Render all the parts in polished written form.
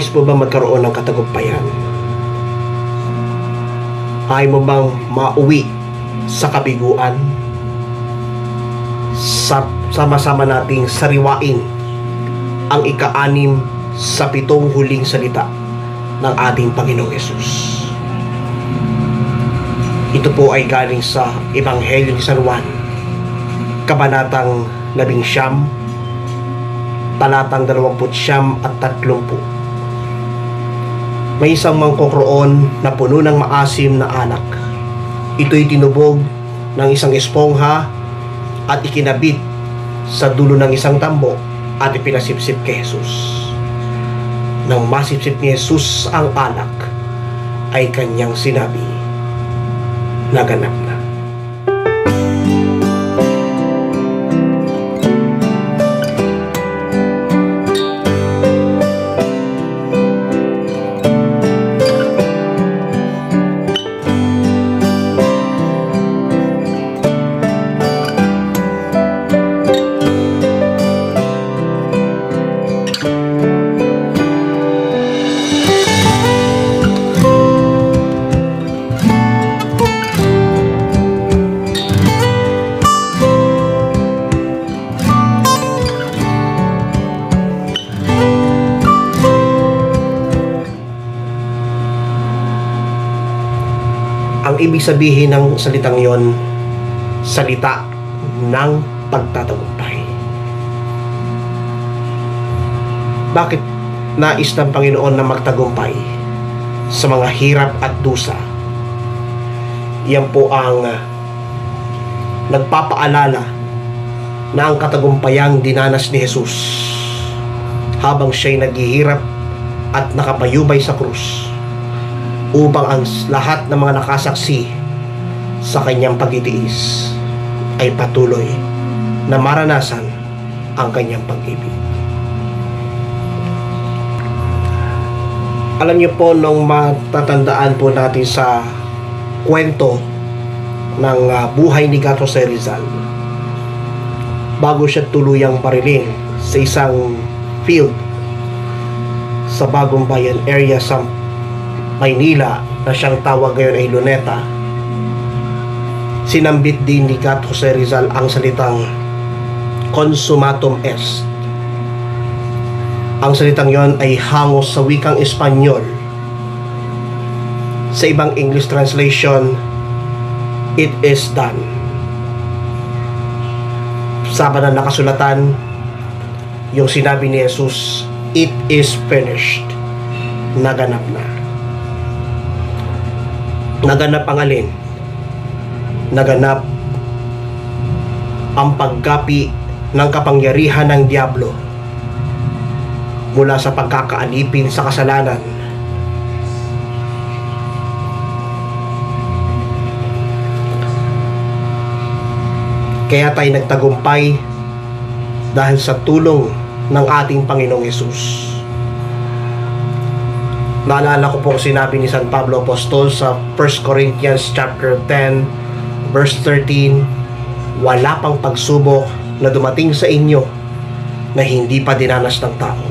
Nais mo bang magkaroon ng katagumpayan? Ayaw mo bang mauwi sa kabiguan? Sama-sama nating sariwain ang ika-6 sa 7 huling salita ng ating Panginoong Hesus. Ito po ay galing sa Ebanghelyo ni San Juan, Kabanatang 11, talatang 29 at 30. May isang mangkokroon na puno ng maasim na anak. Ito'y tinubog ng isang espongha at ikinabit sa dulo ng isang tambo at ipinasipsip kay Jesus. Nang masipsip ni Jesus ang alak, ay kanyang sinabi, naganap na. Ang ibig sabihin ng salitang yon, salita ng pagtatagumpay. Bakit nais ng Panginoon na magtagumpay sa mga hirap at dusa? Yan po ang nagpapaalala na ang katagumpayang dinanas ni Jesus habang siya'y naghihirap at nakabayubay sa krus, upang ang lahat ng mga nakasaksi sa kanyang pagtitiis ay patuloy na maranasan ang kanyang pag-ibig. Alam niyo po, nung matatandaan po natin sa kwento ng buhay ni Gato Jose Rizal, bago siya tuluyang barilin sa isang field sa Bagong Bayan area sa Maynila na siyang tawag ngayon ay Luneta, sinambit din ni Gato Jose Rizal ang salitang consummatum est. Ang salitang yon ay hangos sa wikang Espanyol. Sa ibang English translation, it is done. Sa banal na kasulatan, yung sinabi ni Jesus, it is finished. Naganap na. Naganap ang alin? Naganap ang paggapi ng kapangyarihan ng Diablo mula sa pagkakaalipin sa kasalanan. Kaya tayo nagtagumpay dahil sa tulong ng ating Panginoong Hesus. Naalala ko po sinabi ni San Pablo Apostol sa 1 Corinthians chapter 10 verse 13, wala pang pagsubok na dumating sa inyo na hindi pa dinanas ng tao.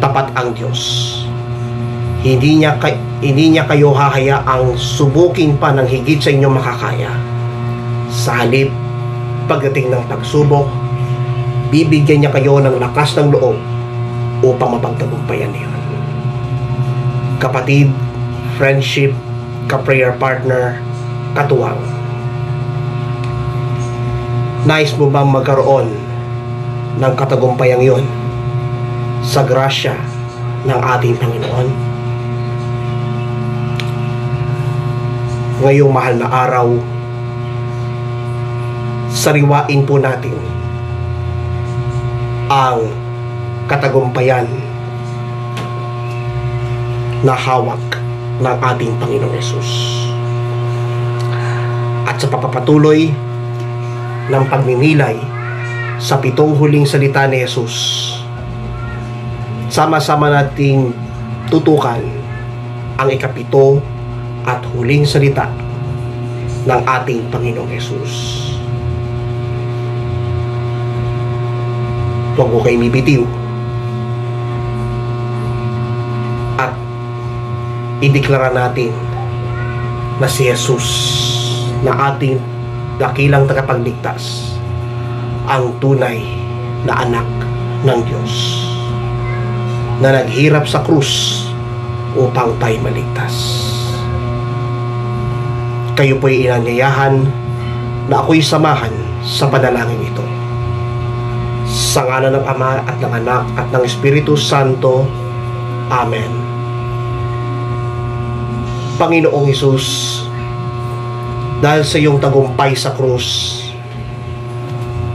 Tapat ang Diyos. Hindi niya kayo hahayaang subukin pa ng higit sa inyong makakaya. Sa halip, pagdating ng pagsubok, bibigyan niya kayo ng lakas ng loob upang mapagtagumpayan niyo. Kapatid, friendship, ka-prayer partner, katuwang. Nais mo bang magkaroon ng katagumpayang yon sa grasya ng ating Panginoon? Ngayong mahal na araw, sariwain po natin ang katagumpayan na hawak ng ating Panginoong Hesus. At sa papapatuloy ng pagninilay sa 7 huling salita ni Hesus, sama-sama nating tutukan ang ika-7 at huling salita ng ating Panginoong Hesus. Huwag mo kayo bibitiw. ideklara natin na si Jesus na ating dakilang tagapagligtas ang tunay na anak ng Diyos na naghirap sa krus upang tayo maligtas. Kayo po'y inanyayahan na ako'y samahan sa panalangin ito. Sa ngalan ng Ama at ng Anak at ng Espiritu Santo. Amen. Panginoong Hesus, dahil sa iyong tagumpay sa krus,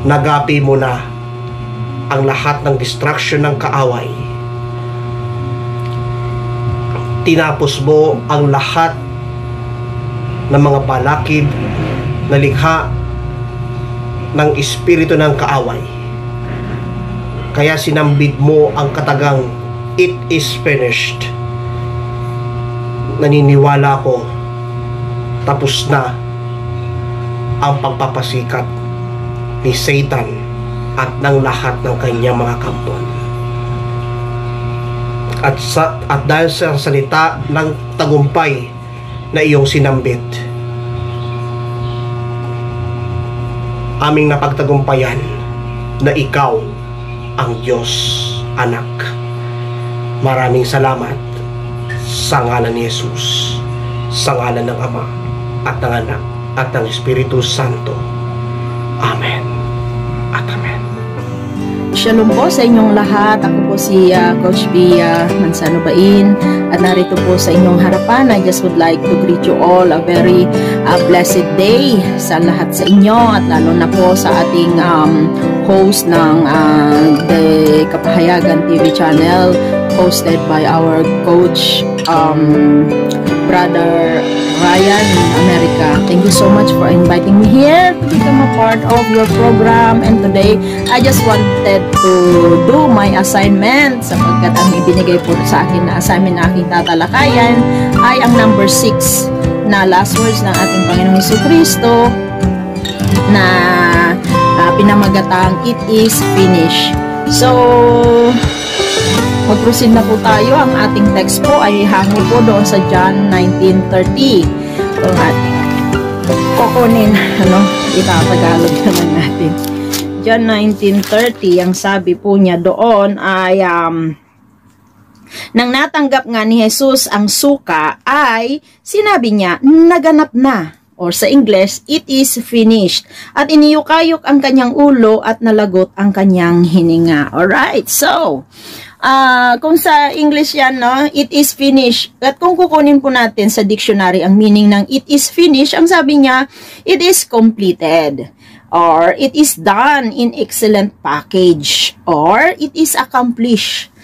nagapi mo na ang lahat ng distraction ng kaaway. Tinapos mo ang lahat ng mga balakid na likha ng espiritu ng kaaway. Kaya sinambit mo ang katagang "It is finished." Naniniwala ko tapos na ang pagpapasikat ni Satan at ng lahat ng kanyang mga kampon. At dahil sa salita ng tagumpay na iyong sinambit, aming napagtagumpayan na ikaw ang Diyos Anak. Maraming salamat sa ngalan ni Jesus, sa ngalan ng Ama at ng Anak at ng Espiritu Santo. Amen at Amen. Shalom po sa inyong lahat. Ako po si Coach Bia Mansano Bain at narito po sa inyong harapan. I just would like to greet you all a very blessed day sa lahat sa inyo at lalo na po sa ating host ng The Kapahayagan TV channel, hosted by our coach Brother Ryan in America. Thank you so much for inviting me here to become a part of your program. And today, I just wanted to do my assignment sapagkat ang ibinigay po sa akin na assignment na aking tatalakayan ay ang number 6 na last words ng ating Panginoong Jesucristo na pinamagatang "It is finished." So, mag-proceed na po tayo. Ang ating text po ay hango po doon sa John 19:30. Ang ating kukunin, itatagalog naman natin. John 19:30, ang sabi po niya doon ay, nang natanggap nga ni Jesus ang suka, ay sinabi niya, naganap na. Or sa English, "It is finished." At iniyukayok ang kanyang ulo at nalagot ang kanyang hininga. Alright, so, kung sa English yan, no, "It is finished." At kung kukunin po natin sa dictionary ang meaning ng "it is finished," ang sabi niya, it is completed. Or, it is done in excellent package. Or, it is accomplished.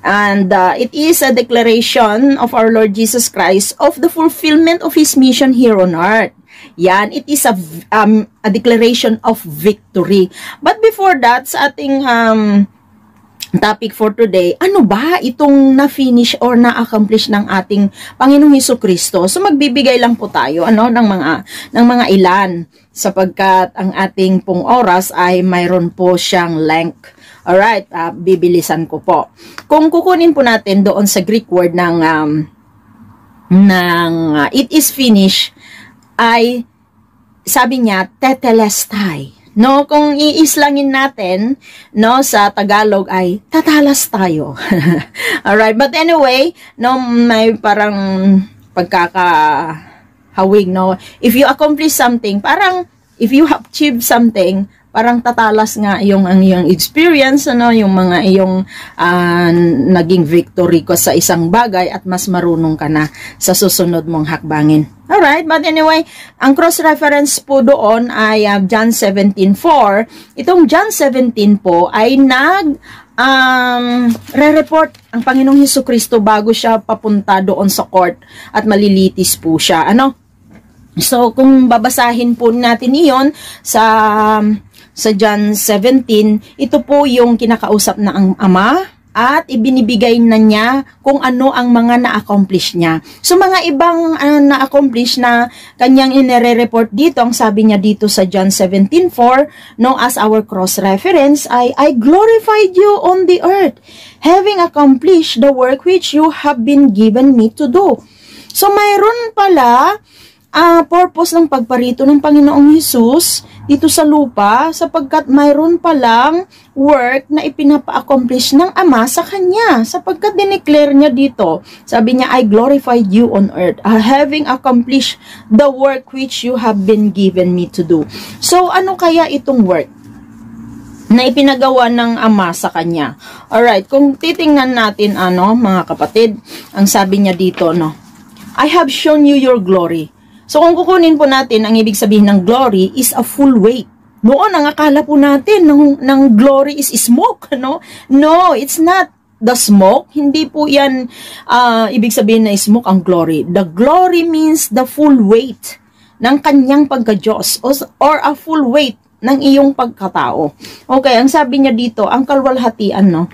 And it is a declaration of our Lord Jesus Christ of the fulfillment of His mission here on earth. Yan, it is a declaration of victory. But before that, sa ating topic for today, ano ba itong na-finish or na-accomplish ng ating Panginoong Jesucristo? So magbibigay lang po tayo ng mga ilan sapagkat ang ating pong oras ay mayroon po siyang length. Alright, bibilisan ko po. Kung kukunin po natin doon sa Greek word ng "it is finished," ay sabi niya tetelestai. No, kung iislangin natin, no, sa Tagalog ay tatalas tayo. Alright, but anyway, no, may parang pagkakahawig, no. If you accomplish something, parang if you achieve something, parang tatalas nga yung experience, yung mga naging victory ko sa isang bagay at mas marunong ka na sa susunod mong hakbangin. Alright, but anyway, ang cross-reference po doon ay John 17:4. Itong John 17 po ay re-report ang Panginoong Jesucristo bago siya papunta doon sa court at malilitis po siya. So, kung babasahin po natin iyon sa John 17, ito po yung kinakausap na ang Ama at ibinibigay na niya kung ano ang mga na-accomplish niya. So, mga ibang na-accomplish na kanyang inire-report dito, ang sabi niya dito sa John 17:4, no, as our cross-reference, I glorified you on the earth, having accomplished the work which you have been given me to do. So, mayroon pala purpose ng pagparito ng Panginoong Hesus dito sa lupa sapagkat mayroon palang work na ipinapa-accomplish ng Ama sa Kanya sapagkat dineclare niya dito. Sabi niya, I glorified you on earth, having accomplished the work which you have been given me to do. So, ano kaya itong work na ipinagawa ng Ama sa Kanya? Alright, kung titingnan natin, mga kapatid, ang sabi niya dito, I have shown you your glory. So, kung kukunin po natin, ang ibig sabihin ng glory is a full weight. Noon, ang akala po natin ng glory is smoke, no? No, it's not the smoke. Hindi po yan ibig sabihin na smoke ang glory. The glory means the full weight ng kanyang pagka-Diyos or a full weight ng iyong pagkatao. Okay, ang sabi niya dito, ang kalwalhatian,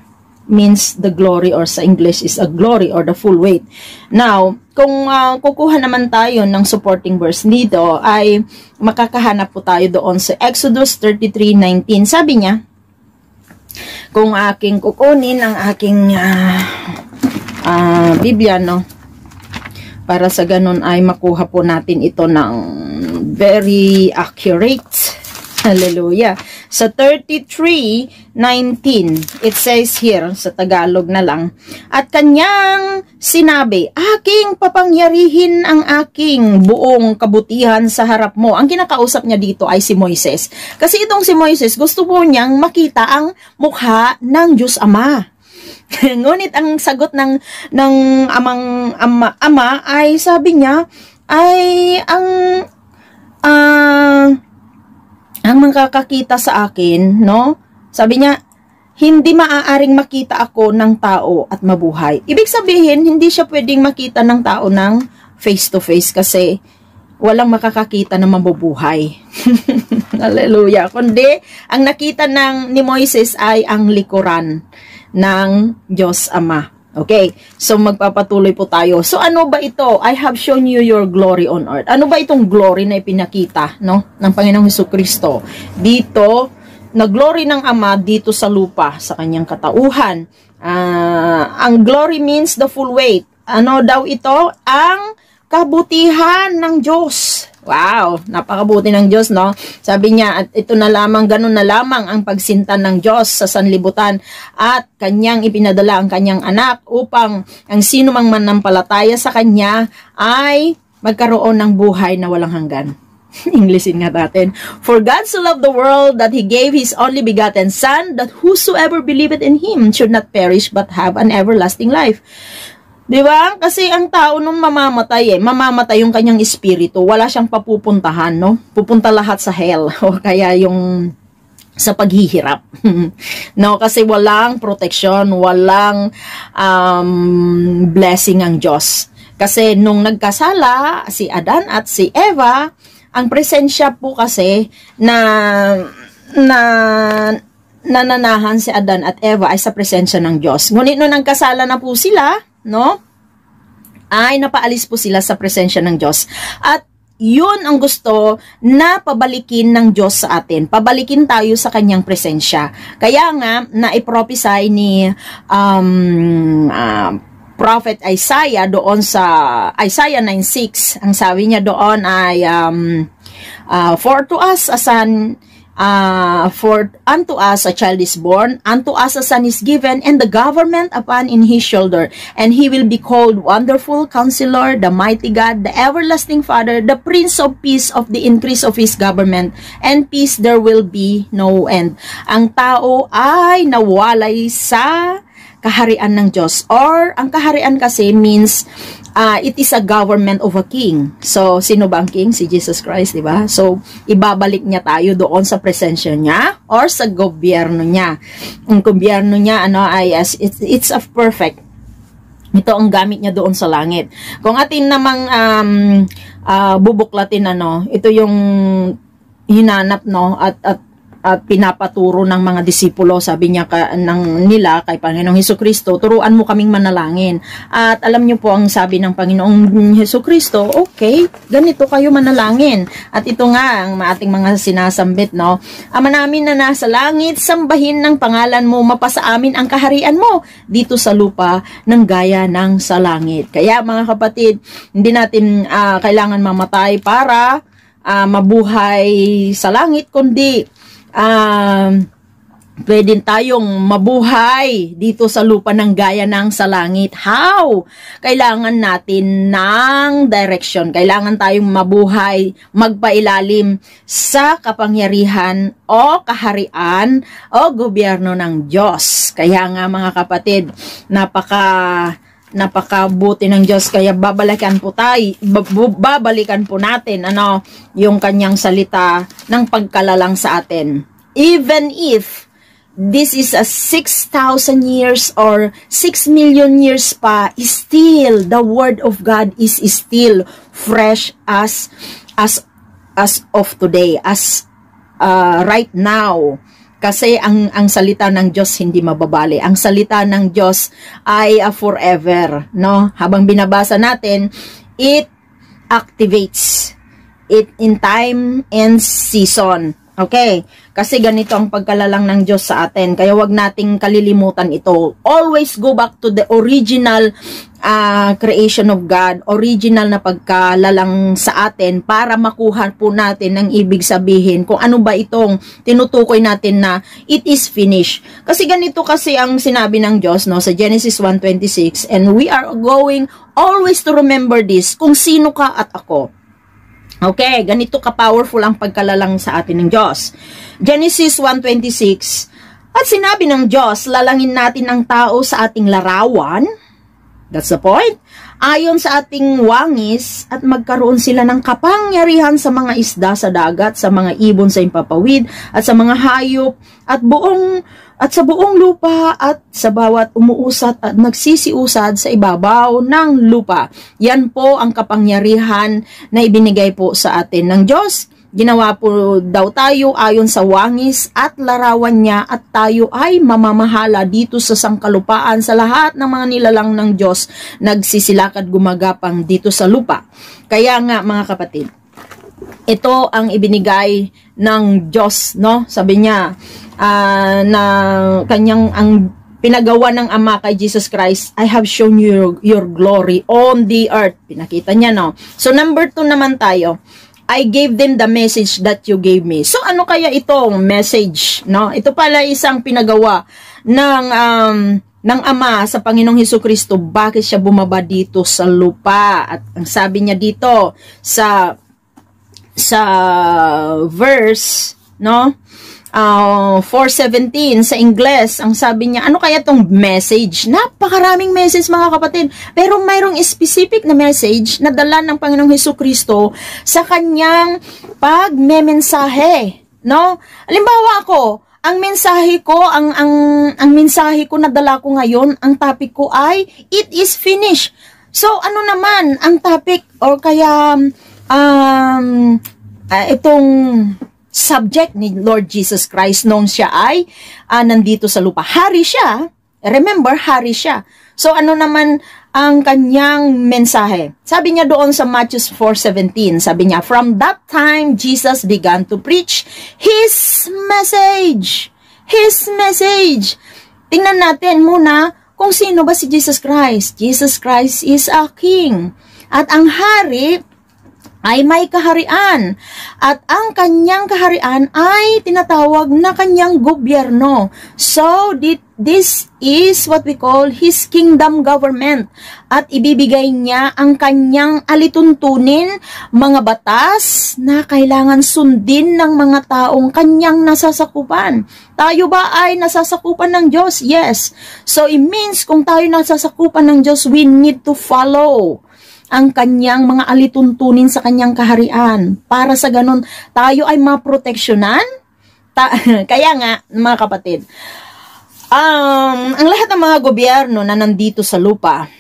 means the glory, or sa English is a glory or the full weight. Now, kung kukuha naman tayo ng supporting verse dito, ay makakahanap po tayo doon sa Exodus 33:19. Sabi niya, kung aking kukunin ang aking Biblia, para sa ganun ay makuha po natin ito ng very accurate. Hallelujah. Sa 33:19, it says here, sa Tagalog na lang, at kanyang sinabi, aking papangyarihin ang aking buong kabutihan sa harap mo. Ang kinakausap niya dito ay si Moises. Kasi itong si Moises, gusto po niyang makita ang mukha ng Diyos Ama. Ngunit ang sagot ng ama ay sabi niya, ay ang makakakita sa akin, sabi niya, hindi maaaring makita ako ng tao at mabuhay. Ibig sabihin, hindi siya pwedeng makita ng tao ng face to face kasi walang makakakita na mabubuhay. Hallelujah. Kundi, ang nakita ni Moises ay ang likuran ng Diyos Ama. Okay, so magpapatuloy po tayo. So ano ba ito? I have shown you your glory on earth. Ano ba itong glory na ipinakita, ng Panginoong Hesukristo? Dito, na glory ng Ama dito sa lupa, sa kanyang katauhan. Ang glory means the full weight. Ano daw ito? Ang kabutihan ng Diyos. Wow, napakabuti ng Diyos, Sabi niya, at ito na lamang, ganun na lamang ang pagsintan ng Diyos sa sanlibutan at kanyang ipinadala ang kanyang anak upang ang sino mang manampalataya sa kanya ay magkaroon ng buhay na walang hanggan. Englishin nga natin. For God so loved the world that He gave His only begotten Son, that whosoever believeth in Him should not perish but have an everlasting life. Diba? Kasi ang tao nung mamamatay mamamatay yung kanyang espiritu, wala siyang papupuntahan, Pupunta lahat sa hell, o kaya yung sa paghihirap. Kasi walang protection, walang blessing ang Diyos. Kasi nung nagkasala, si Adan at si Eva, ang presensya po kasi na nananahan si Adan at Eva ay sa presensya ng Diyos. Ngunit nung nagkasala na po sila, ay napaalis po sila sa presensya ng Diyos. At yun ang gusto na pabalikin ng Diyos sa atin. Pabalikin tayo sa kanyang presensya. Kaya nga, na-prophesy ni Prophet Isaiah doon sa Isaiah 9:6. Ang sabi niya doon ay, for to us a son, for unto us a child is born, unto us a son is given, and the government upon in his shoulder, and he will be called Wonderful Counselor, the Mighty God, the Everlasting Father, the Prince of Peace. Of the increase of his government and peace there will be no end. Ang tao ay nawalay sa kaharian ng Diyos, or ang kaharian kasi means it is a government of a king. So, sino ba ang king? Si Jesus Christ, di ba? So, ibabalik niya tayo doon sa presensya niya or sa gobyerno niya. Ang gobyerno niya, it's a perfect. Ito ang gamit niya doon sa langit. Kung atin namang bubuklatin, ito yung hinanap, at at pinapaturo ng mga disipulo, sabi niya nila kay Panginoong Hesukristo, turuan mo kaming manalangin. At alam niyo po ang sabi ng Panginoong Hesukristo, okay, ganito kayo manalangin. At ito nga ang ating mga sinasambit, no? Ama namin na nasa langit, sambahin ng pangalan mo, mapasa amin ang kaharian mo dito sa lupa ng gaya ng sa langit. Kaya mga kapatid, hindi natin kailangan mamatay para mabuhay sa langit, kundi pwede tayong mabuhay dito sa lupa ng gaya ng sa langit. How? Kailangan natin ng direction. Kailangan tayong mabuhay, magpailalim sa kapangyarihan o kaharian o gobyerno ng Diyos. Kaya nga mga kapatid, napakabuti ng Diyos, kaya babalikan po natin yung kanyang salita ng pagkalalang sa atin. Even if this is a 6,000 years or 6 million years pa, still the word of God is still fresh as of today, as right now. Kasi ang salita ng Diyos hindi mababali. Ang salita ng Diyos ay forever, no? Habang binabasa natin, it activates it in time and season. Okay? Kasi ganito ang pagkalalang ng Diyos sa atin. Kaya wag nating kalilimutan ito. Always go back to the original creation of God, original na pagkalalang sa atin para makuha po natin ang ibig sabihin kung ano ba itong tinutukoy natin na it is finished. Kasi ganito kasi ang sinabi ng Diyos, no, sa Genesis 1:26, and we are going always to remember this, kung sino ka at ako. Okay, ganito ka-powerful ang pagkalalang sa atin ng Diyos. Genesis 1:26, at sinabi ng Diyos, lalangin natin ang tao sa ating larawan. That's the point. Ayon sa ating wangis, at magkaroon sila ng kapangyarihan sa mga isda sa dagat, sa mga ibon sa impapawid, at sa mga hayop, at sa buong lupa, at sa bawat umuusat at nagsisiusad sa ibabaw ng lupa. Yan po ang kapangyarihan na ibinigay po sa atin ng Diyos. Ginawa po daw tayo ayon sa wangis at larawan niya, at tayo ay mamamahala dito sa sangkalupaan sa lahat ng mga nilalang ng Diyos, nagsisilakad gumagapang dito sa lupa. Kaya nga mga kapatid, ito ang ibinigay ng Diyos, no? Sabi niya na kanyang ang pinagawa ng Ama kay Jesus Christ, I have shown you your glory on the earth. Pinakita niya, no? So number 2 naman tayo. I gave them the message that you gave me. So, ano kaya itong message, no? Ito pala isang pinagawa ng Ama sa Panginoong Hesukristo. Bakit siya bumaba dito sa lupa? At ang sabi niya dito sa verse, no? 4:17 sa Ingles, ang sabi niya, ano kaya tong message? Napakaraming message mga kapatid, pero mayroong specific na message na dala ng Panginoong Hesukristo sa kanyang pagmemensahe, no? Halimbawa ako, ang mensahe ko na dala ko ngayon, ang topic ko ay it is finished. So ano naman ang topic or kaya itong subject ni Lord Jesus Christ nung siya ay nandito sa lupa? Hari siya. Remember, hari siya. So, ano naman ang kanyang mensahe? Sabi niya doon sa Matthew 4:17, sabi niya, from that time, Jesus began to preach His message. His message. Tingnan natin muna kung sino ba si Jesus Christ. Jesus Christ is a king. At ang hari ay may kaharian. At ang kanyang kaharian ay tinatawag na kanyang gobyerno. So, this is what we call His kingdom government. At ibibigay niya ang kanyang alituntunin, mga batas na kailangan sundin ng mga taong kanyang nasasakupan. Tayo ba ay nasasakupan ng Diyos? Yes. So, it means kung tayo nasasakupan ng Diyos, we need to follow ang kanyang mga alituntunin sa kanyang kaharian. Para sa ganun, tayo ay maproteksyonan. Kaya nga, mga kapatid, ang lahat ng mga gobyerno na nandito sa lupa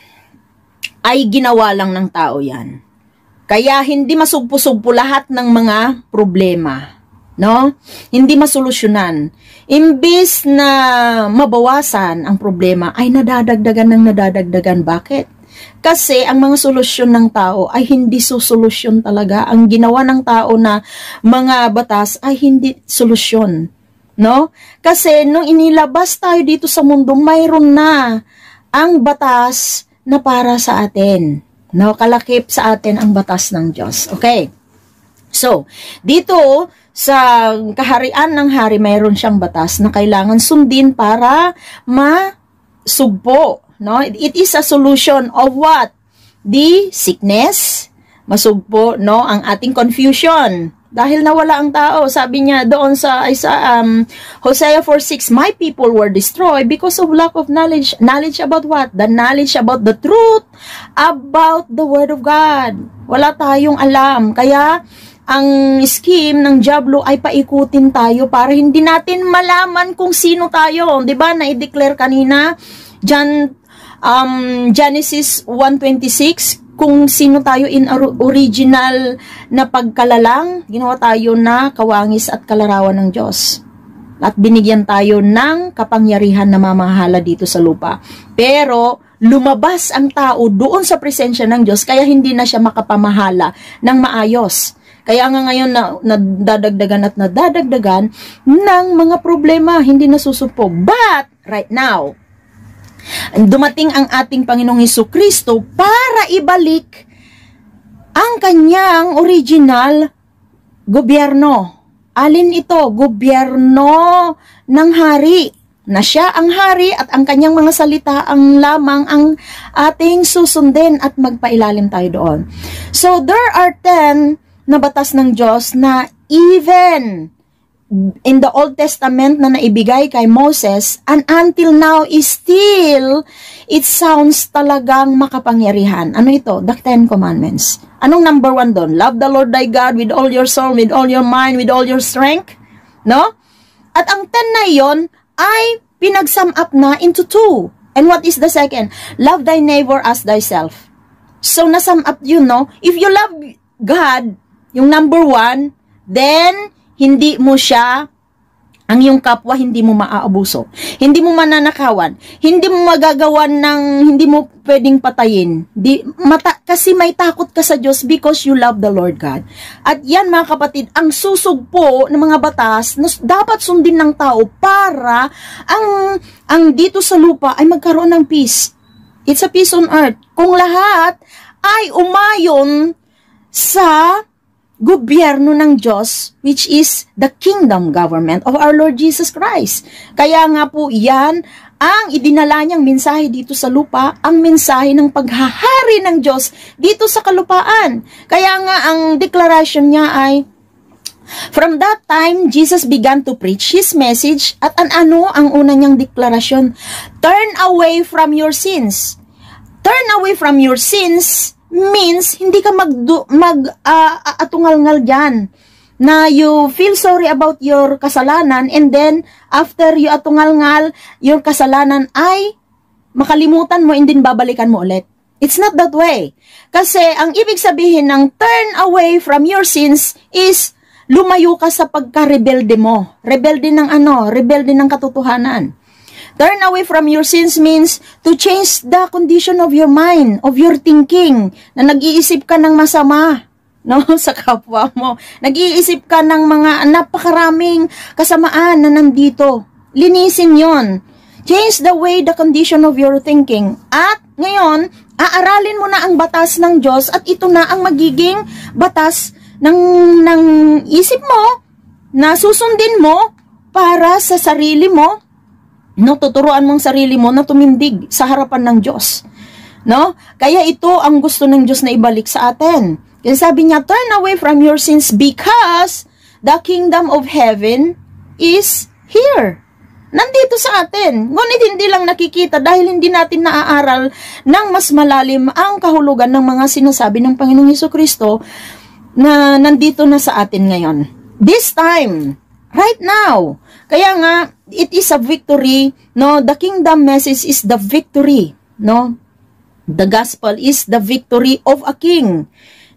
ay ginawa lang ng tao yan. Kaya hindi masugpo-sugpo lahat ng mga problema. No? Hindi masolusyonan. Imbis na mabawasan ang problema, ay nadadagdagan ng nadadagdagan. Bakit? Kasi ang mga solusyon ng tao ay hindi solusyon talaga. Ang ginawa ng tao na mga batas ay hindi solusyon. No? Kasi nung inilabas tayo dito sa mundo, mayroon na ang batas na para sa atin. No? Kalakip sa atin ang batas ng Diyos. Okay. So, dito sa kaharian ng hari, mayroon siyang batas na kailangan sundin para masugpo. No? It is a solution of what? The sickness, masugpo, no? Ang ating confusion. Dahil nawala ang tao, sabi niya doon sa Hosea 4:6, my people were destroyed because of lack of knowledge. Knowledge about what? The knowledge about the truth, about the Word of God. Wala tayong alam. Kaya, ang scheme ng diablo ay paikutin tayo para hindi natin malaman kung sino tayo. Diba? Na-declare kanina, Genesis 1:26, kung sino tayo in original na pagkalalang, ginawa tayo na kawangis at kalarawan ng Diyos. At binigyan tayo ng kapangyarihan na mamahala dito sa lupa. Pero, lumabas ang tao doon sa presensya ng Diyos, kaya hindi na siya makapamahala ng maayos. Kaya nga ngayon nadadagdagan at nadadagdagan ng mga problema, hindi nasusupo. But, right now, dumating ang ating Panginoong Hesukristo para ibalik ang kanyang original gobyerno. Alin ito? Gobyerno ng hari. Na siya ang hari at ang kanyang mga salita ang lamang ang ating susundin at magpailalim tayo doon. So, there are 10 na batas ng Diyos na even in the Old Testament na naibigay kay Moses, and until now is still, it sounds talagang makapangyarihan. Ano ito? The 10 Commandments. Anong number 1 doon? Love the Lord thy God with all your soul, with all your mind, with all your strength. No? At ang 10 na iyon ay pinagsum up na into 2. And what is the second? Love thy neighbor as thyself. So, nasum up yun, no? If you love God, yung number 1, then, hindi mo siya, ang iyong kapwa, hindi mo maaabuso. Hindi mo mananakawan. Hindi mo magagawan ng, hindi mo pwedeng patayin. Kasi may takot ka sa Diyos because you love the Lord God. At yan mga kapatid, ang susugpo ng mga batas na dapat sundin ng tao para ang dito sa lupa ay magkaroon ng peace. It's a peace on earth. Kung lahat ay umayon sa gobyerno ng Diyos, which is the kingdom government of our Lord Jesus Christ. Kaya nga po yan, ang idinala niyang mensahe dito sa lupa, ang mensahe ng paghahari ng Diyos dito sa kalupaan. Kaya nga ang declaration niya ay, from that time, Jesus began to preach His message, at ano ang una niyang deklarasyon? Turn away from your sins. Turn away from your sins means hindi ka atungal-ngal dyan na you feel sorry about your kasalanan, and then after you atungal-ngal your kasalanan ay makalimutan mo and then babalikan mo ulit. It's not that way. Kasi ang ibig sabihin ng turn away from your sins is lumayo ka sa pagka-rebelde mo. Rebelde ng ano? Rebelde ng katotohanan. Turn away from your sins means to change the condition of your mind, of your thinking, na nag-iisip ka ng masama, no, sa kapwa mo. Nag-iisip ka ng mga napakaraming kasamaan na nandito. Linisin yon. Change the way, the condition of your thinking. At ngayon, aaralin mo na ang batas ng Diyos, at ito na ang magiging batas ng isip mo na susundin mo para sa sarili mo. No, tuturuan mong sarili mo na tumindig sa harapan ng Diyos. No? Kaya ito ang gusto ng Diyos na ibalik sa atin. Kaya sabi niya, turn away from your sins because the kingdom of heaven is here. Nandito sa atin. Ngunit hindi lang nakikita dahil hindi natin naaaral ng mas malalim ang kahulugan ng mga sinasabi ng Panginoong Hesukristo na nandito na sa atin ngayon. This time, right now. Kaya nga, it is a victory, no? The kingdom message is the victory, no? The gospel is the victory of a king.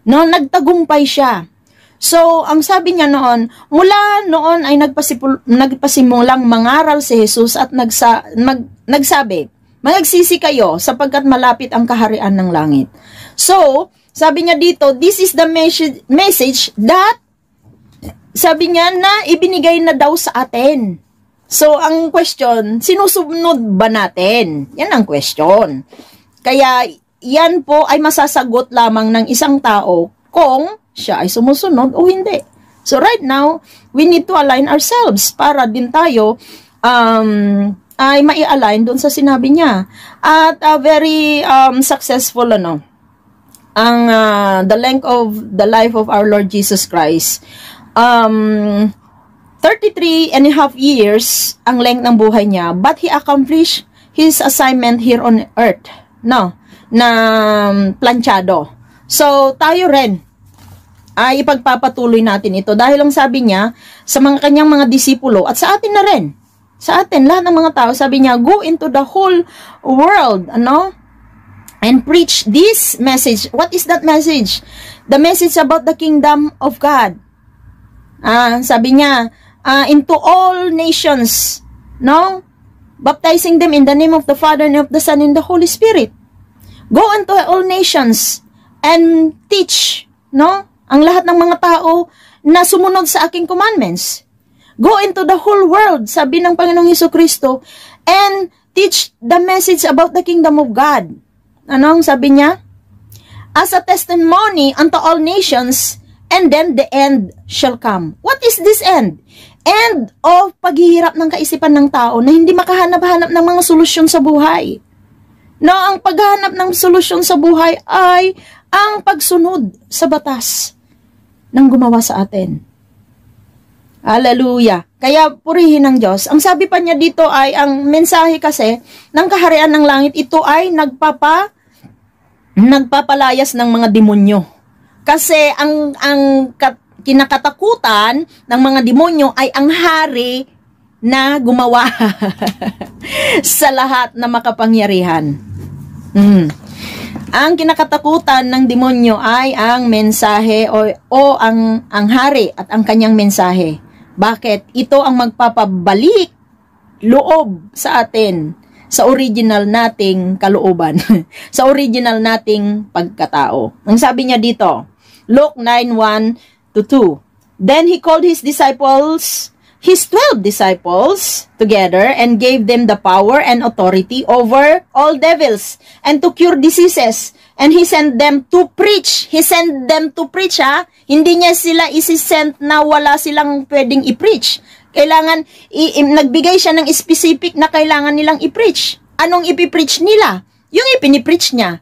No, nagtagumpay siya. So, ang sabi niya noon, mula noon ay nagpasimulang mangaral si Jesus at nagsabi, magsisi kayo sapagkat malapit ang kaharian ng langit. So, sabi niya dito, this is the message that, sabi niya na ibinigay na daw sa atin. So, ang question, sinusunod ba natin? Yan ang question. Kaya, yan po ay masasagot lamang ng isang tao kung siya ay sumusunod o hindi. So right now, we need to align ourselves para din tayo ay mai-align doon sa sinabi niya. At very successful ang the length of the life of our Lord Jesus Christ. 33 and a half years ang length ng buhay niya, but he accomplished his assignment here on earth. No, na planchado. So tayo rin ay ipagpapatuloy natin ito dahil ang sabi niya sa mga kanyang mga disipulo at sa atin na rin, sa atin, lahat ng mga tao, sabi niya, go into the whole world, and preach this message. What is that message? The message about the kingdom of God. Sabi niya, into all nations, baptizing them in the name of the Father and of the Son and the Holy Spirit. Go into all nations and teach, ang lahat ng mga tao na sumunod sa aking commandments. Go into the whole world, sabi ng Panginoong Hesukristo, and teach the message about the kingdom of God. Anong sabi niya? As a testimony unto all nations, and then the end shall come. What is this end? End of paghihirap ng kaisipan ng tao na hindi makahanap-hanap ng mga solusyon sa buhay. Ang paghahanap ng solusyon sa buhay ay ang pagsunod sa batas ng gumawa sa atin. Hallelujah. Kaya purihin ng Diyos. Ang sabi pa niya dito ay ang mensahe kasi ng kaharian ng langit, ito ay nagpapalayas ng mga demonyo. Kasi ang kinakatakutan ng mga demonyo ay ang hari na gumawa sa lahat na makapangyarihan. Ang kinakatakutan ng demonyo ay ang mensahe o ang hari at ang kanyang mensahe. Bakit? Ito ang magpapabalik loob sa atin sa original nating kalooban, sa original nating pagkatao. Ang sabi niya dito, Luke 9:1-2. Then he called his 12 disciples together and gave them the power and authority over all devils and to cure diseases. And he sent them to preach. He sent them to preach, Hindi niya sila isi-send na wala silang pwedeng i-preach. Kailangan, nagbigay siya ng specific na kailangan nilang i-preach. Anong ipi-preach nila? Yung ipini-preach niya.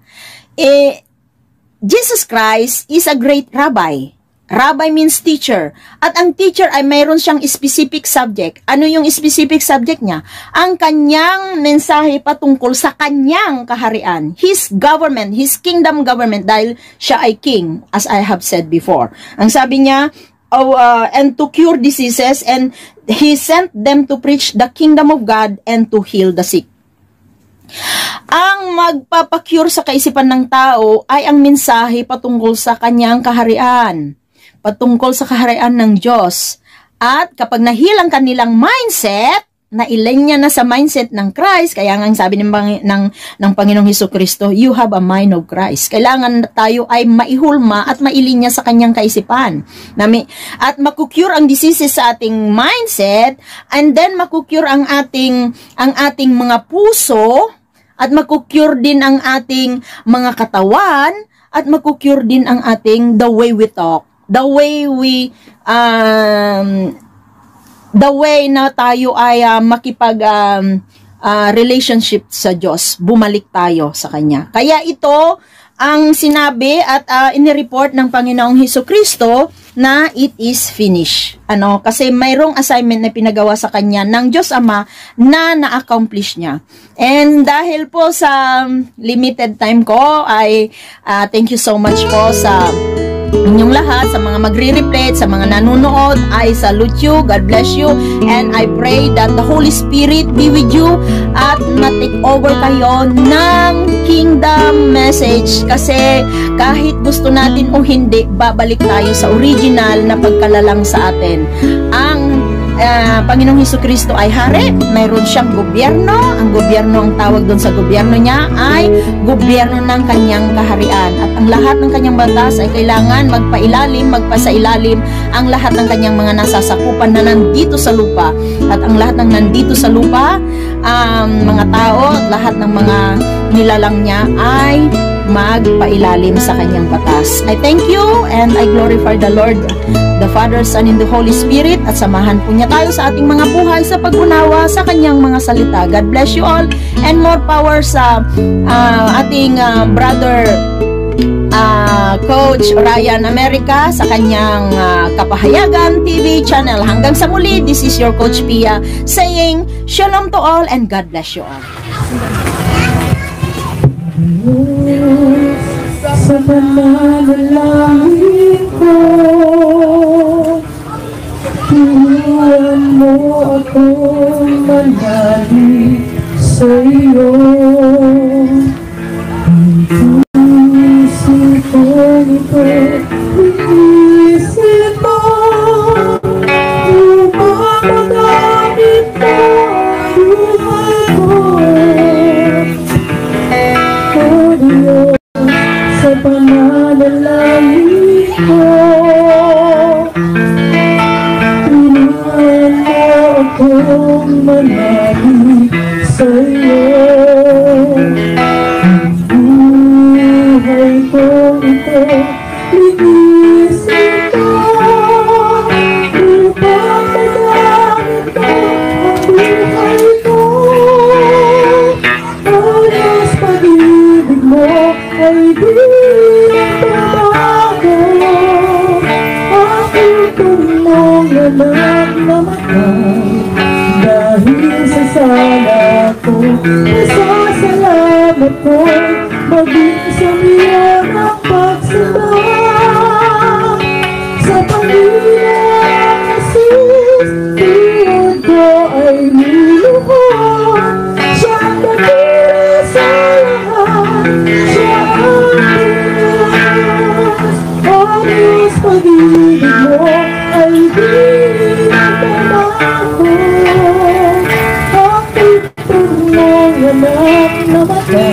Jesus Christ is a great rabbi. Rabbi means teacher. At ang teacher ay mayroon siyang specific subject. Ano yung specific subject niya? Ang kanyang mensahe patungkol sa kanyang kaharian. His government, his kingdom government, dahil siya ay king, as I have said before. Ang sabi niya, and to cure diseases, and he sent them to preach the kingdom of God and to heal the sick. Ang magpapacure sa kaisipan ng tao ay ang mensahe patungkol sa kanyang kaharian, patungkol sa kaharian ng Diyos. At kapag nahilang kanilang mindset, nailan na sa mindset ng Christ, kaya nga sabi ng Panginoong Hesukristo, you have a mind of Christ. Kailangan tayo ay maihulma at mailinya sa kanyang kaisipan. At makukure ang diseases sa ating mindset, and then makukure ang ating mga puso, at makukure din ang ating mga katawan, at makukure din ang ating the way we talk. The way na tayo ay makipag relationship sa Diyos, bumalik tayo sa Kanya. Kaya ito ang sinabi at inireport ng Panginoong Hesukristo na it is finished. Kasi mayroong assignment na pinagawa sa Kanya ng Diyos Ama na na-accomplish niya. And dahil po sa limited time ko, ay thank you so much po sa inyong lahat, sa mga magre-replay, sa mga nanonood. I salute you. God bless you. And I pray that the Holy Spirit be with you at ma-take over kayo ng kingdom message. Kasi kahit gusto natin o hindi, babalik tayo sa original na pagkalalang sa atin. Ang Panginoong Hesukristo ay hari, mayroon siyang gobyerno. Ang gobyerno, ang tawag doon sa gobyerno niya ay gobyerno ng kanyang kaharian. At ang lahat ng kanyang batas ay kailangan magpasailalim ang lahat ng kanyang mga nasasakupan na nandito sa lupa. At ang lahat ng nandito sa lupa, mga tao, lahat ng mga nilalang niya ay magpailalim sa kanyang batas. I thank you and I glorify the Lord, the Father, Son, and the Holy Spirit, at samahan po niya tayo sa ating mga buhay sa pag-unawa sa kanyang mga salita. God bless you all and more power sa ating brother Coach Ryan America sa kanyang Kapahayagan TV channel. Hanggang sa muli, this is your Coach Pia saying Shalom to all and God bless you all. Sa pananalangin ko, turuan mo akong manalig sa iyo. Isip ko ito, isip mo, upang magamit mo ang buhay ko. O Diyos, sa pananalangin ko, turuan mo akong manalig sa iyo. Ang buhay ko ito, linisin ko, upang magamit mo ang buhay ko. O Diyos, pag-ibig mo ay di nagbabago. Aking mong anak na matay, dahil sa sala ko, masasalamat ko, maging sa iyong ang pagsalamat. Sa Panginoon Jesus, tuon ko ay luluhod. Siya ang dakila sa lahat, siya ang Diyos. O Diyos, pag-ibig mo ay di nagbabago. Aking mong anak na matay,